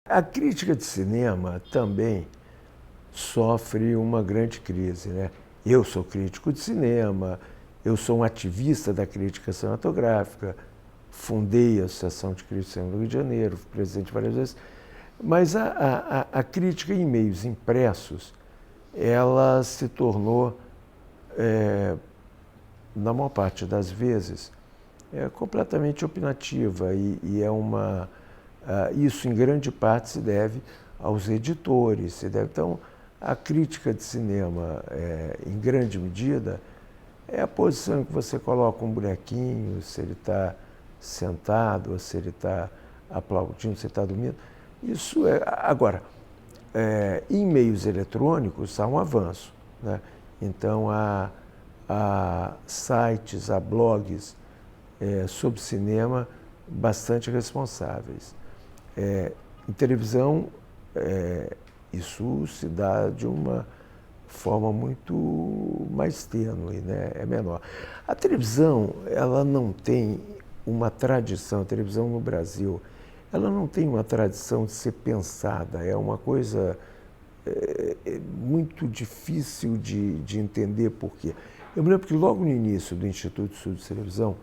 A crítica de cinema também sofre uma grande crise, né? Eu sou crítico de cinema, eu sou um ativista da crítica cinematográfica, fundei a Associação de Críticos de Cinema do Rio de Janeiro, fui presidente várias vezes, mas a crítica em meios impressos, ela se tornou, na maior parte das vezes, completamente opinativa e é uma isso em grande parte se deve aos editores, então a crítica de cinema em grande medida é a posição em que você coloca um bonequinho, se ele está sentado, ou se ele está aplaudindo, se ele está dormindo. Isso é agora em meios eletrônicos há um avanço, né? Então há sites, há blogs sobre cinema bastante responsáveis. Em televisão, isso se dá de uma forma muito mais tênue, né? É menor. A televisão, ela não tem uma tradição, a televisão no Brasil, ela não tem uma tradição de ser pensada, é uma coisa muito difícil de entender por quê. Eu me lembro que logo no início do Instituto de Estudos de Televisão,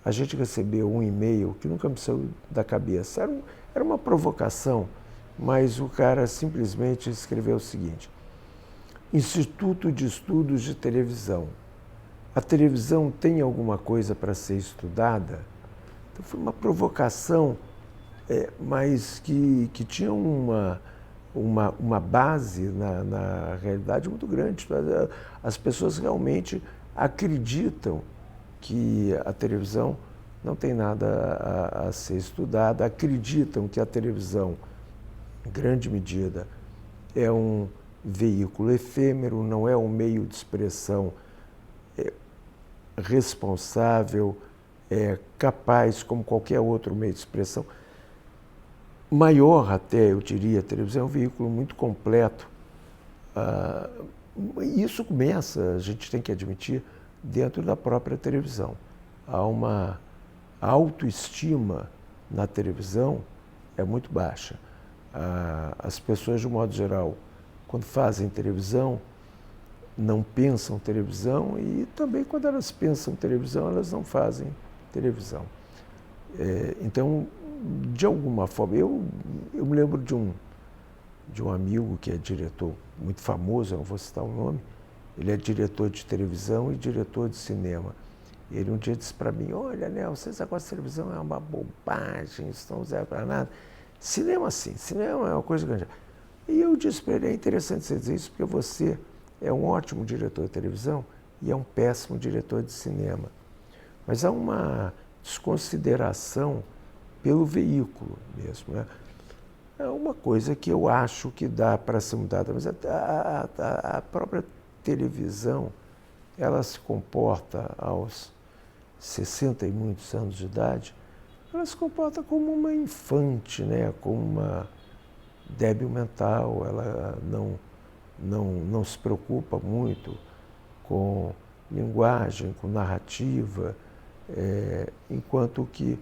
a gente recebeu um e-mail que nunca me saiu da cabeça. Era uma provocação, mas o cara simplesmente escreveu o seguinte: Instituto de Estudos de Televisão. A televisão tem alguma coisa para ser estudada? Então foi uma provocação, mas que tinha uma base na realidade muito grande. As pessoas realmente acreditam que a televisão não tem nada a ser estudada, acreditam que a televisão, em grande medida, é um veículo efêmero, não é um meio de expressão responsável, capaz, como qualquer outro meio de expressão. Maior até, eu diria, a televisão é um veículo muito completo. Isso começa, a gente tem que admitir, dentro da própria televisão. Há uma autoestima na televisão é muito baixa. As pessoas, de um modo geral, quando fazem televisão, não pensam televisão e também quando elas pensam televisão, elas não fazem televisão. Então, de alguma forma, eu me lembro de um amigo que é diretor muito famoso, eu não vou citar o nome, ele é diretor de televisão e diretor de cinema. Ele um dia disse para mim: olha, Nelson, esse negócio de televisão é uma bobagem, isso não serve para nada. Cinema, sim, cinema é uma coisa grande. E eu disse para ele: é interessante você dizer isso, porque você é um ótimo diretor de televisão e é um péssimo diretor de cinema. Mas há uma desconsideração pelo veículo mesmo, né? É uma coisa que eu acho que dá para ser mudada, mas a própria televisão, ela se comporta aos 60 e muitos anos de idade, ela se comporta como uma infante, né? Como uma débil mental, ela não se preocupa muito com linguagem, com narrativa, enquanto que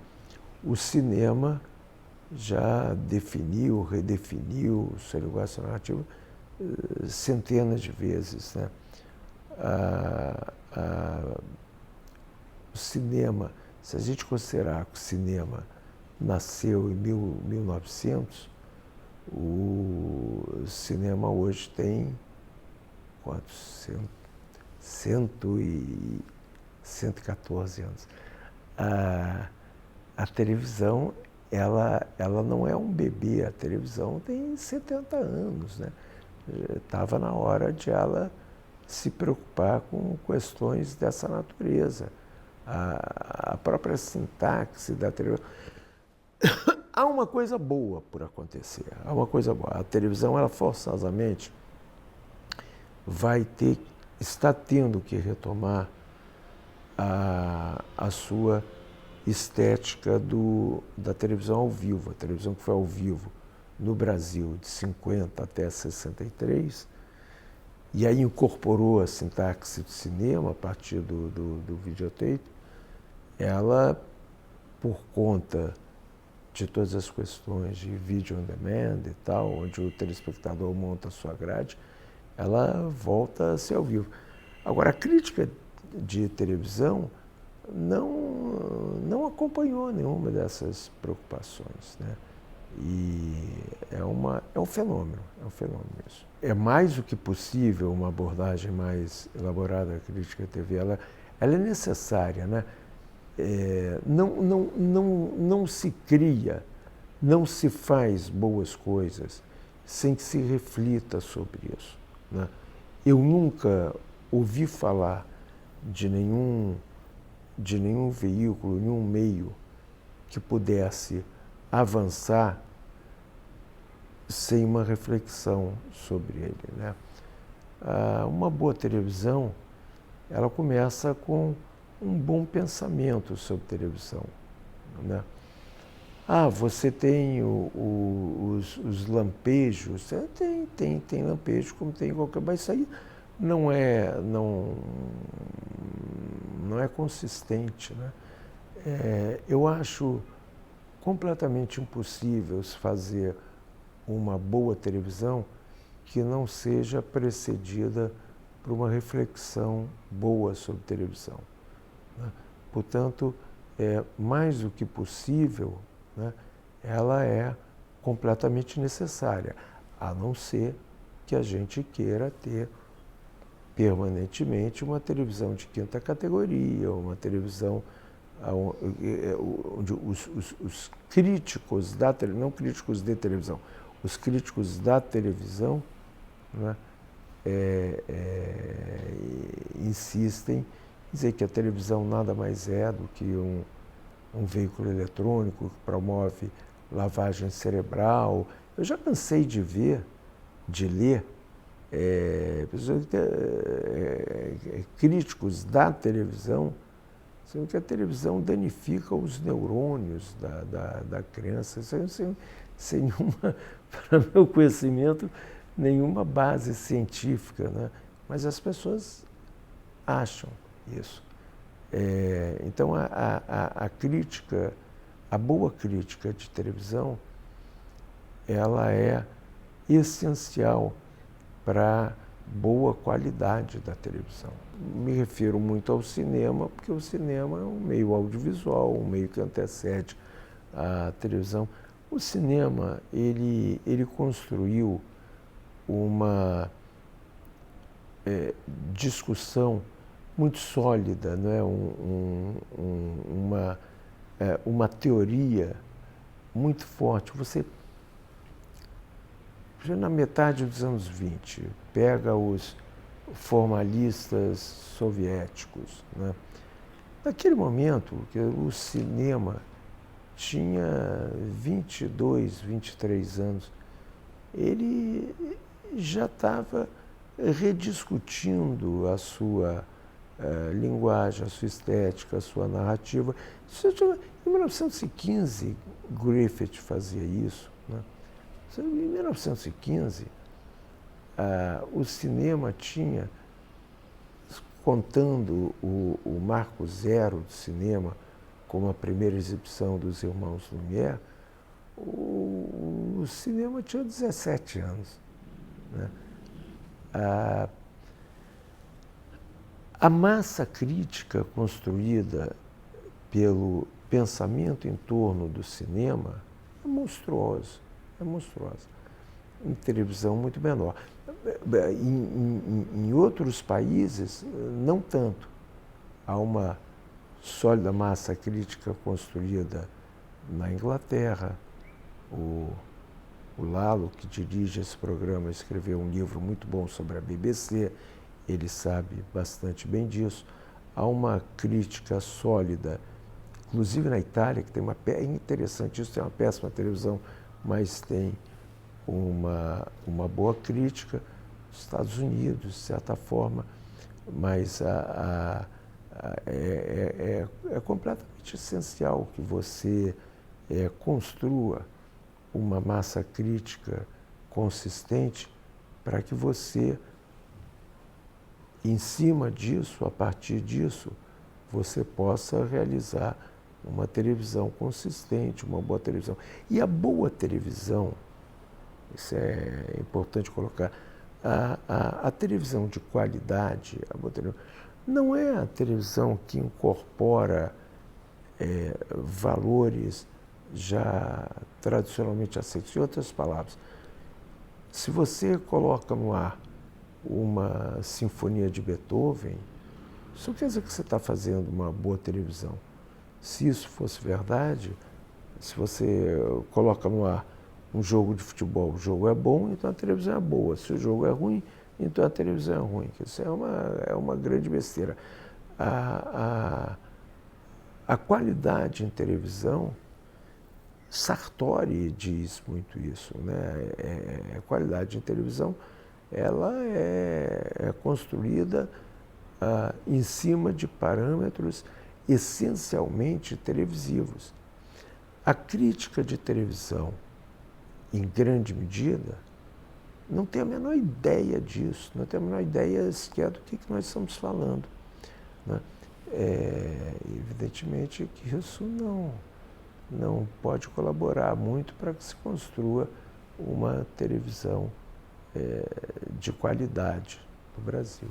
o cinema já definiu, redefiniu o seu linguagem narrativa centenas de vezes, né? O cinema, se a gente considerar que o cinema nasceu em 1900, o cinema hoje tem quantos? 114 anos. A televisão, ela não é um bebê, a televisão tem 70 anos, né? Estava na hora de ela se preocupar com questões dessa natureza. A própria sintaxe da televisão. Há uma coisa boa por acontecer, há uma coisa boa. A televisão, ela forçosamente está tendo que retomar a sua estética da televisão ao vivo, a televisão que foi ao vivo no Brasil de 50 até 63, e aí incorporou a sintaxe do cinema a partir do videotape. Ela, por conta de todas as questões de vídeo on demand e tal, onde o telespectador monta a sua grade, ela volta a ser ao vivo. Agora, a crítica de televisão não acompanhou nenhuma dessas preocupações, né? E é um fenômeno isso. É mais do que possível uma abordagem mais elaborada da crítica de TV, ela é necessária, né? Não se cria, não se faz boas coisas sem que se reflita sobre isso, né? Eu nunca ouvi falar de nenhum veículo, nenhum meio que pudesse avançar sem uma reflexão sobre ele, né? Uma boa televisão, ela começa com um bom pensamento sobre televisão, né? Você tem os lampejos, tem lampejo como tem em qualquer, mas isso aí não é consistente, né? Eu acho completamente impossível se fazer uma boa televisão que não seja precedida por uma reflexão boa sobre televisão, né? Portanto, mais do que possível, né, ela é completamente necessária, a não ser que a gente queira ter permanentemente uma televisão de quinta categoria, uma televisão onde os críticos não críticos de televisão, os críticos da televisão, né, insistem em dizer que a televisão nada mais é do que um veículo eletrônico que promove lavagem cerebral. Eu já cansei de ler críticos da televisão, sendo que a televisão danifica os neurônios da criança, sem nenhuma, para meu conhecimento, nenhuma base científica, né? Mas as pessoas acham isso. Então, a crítica, a boa crítica de televisão, ela é essencial para boa qualidade da televisão. Me refiro muito ao cinema, porque o cinema é um meio audiovisual, um meio que antecede a televisão. O cinema, ele construiu uma discussão muito sólida, né? Uma teoria muito forte. Você, na metade dos anos 20, pega os formalistas soviéticos, né? Naquele momento, que o cinema tinha 22, 23 anos, ele já estava rediscutindo a sua linguagem, a sua estética, a sua narrativa. Em 1915, Griffith fazia isso, né? Em 1915, o cinema tinha, contando o marco zero do cinema, como a primeira exibição dos irmãos Lumière, o cinema tinha 17 anos, né? A massa crítica construída pelo pensamento em torno do cinema é monstruosa. Em televisão, muito menor. Em outros países, não tanto. Há uma sólida massa crítica construída na Inglaterra. O Lalo, que dirige esse programa, escreveu um livro muito bom sobre a BBC, ele sabe bastante bem disso. Há uma crítica sólida, inclusive na Itália, que tem é interessante isso, tem uma péssima televisão, mas tem uma boa crítica. Nos Estados Unidos, de certa forma, mas é completamente essencial que você construa uma massa crítica consistente para que você, em cima disso, a partir disso, você possa realizar uma televisão consistente, uma boa televisão. E a boa televisão, isso é importante colocar, a televisão de qualidade, a boa televisão, não é a televisão que incorpora valores já tradicionalmente aceitos. Em outras palavras, se você coloca no ar uma sinfonia de Beethoven, isso quer dizer que você está fazendo uma boa televisão. Se isso fosse verdade, se você coloca no ar um jogo de futebol, o jogo é bom, então a televisão é boa. Se o jogo é ruim, então a televisão é ruim. Isso é uma grande besteira. A qualidade em televisão, Sartori diz muito isso, né? A qualidade em televisão, ela é construída em cima de parâmetros essencialmente televisivos. A crítica de televisão, em grande medida, não tem a menor ideia disso, não tem a menor ideia sequer do que nós estamos falando, né? Evidentemente que isso não pode colaborar muito para que se construa uma televisão de qualidade no Brasil.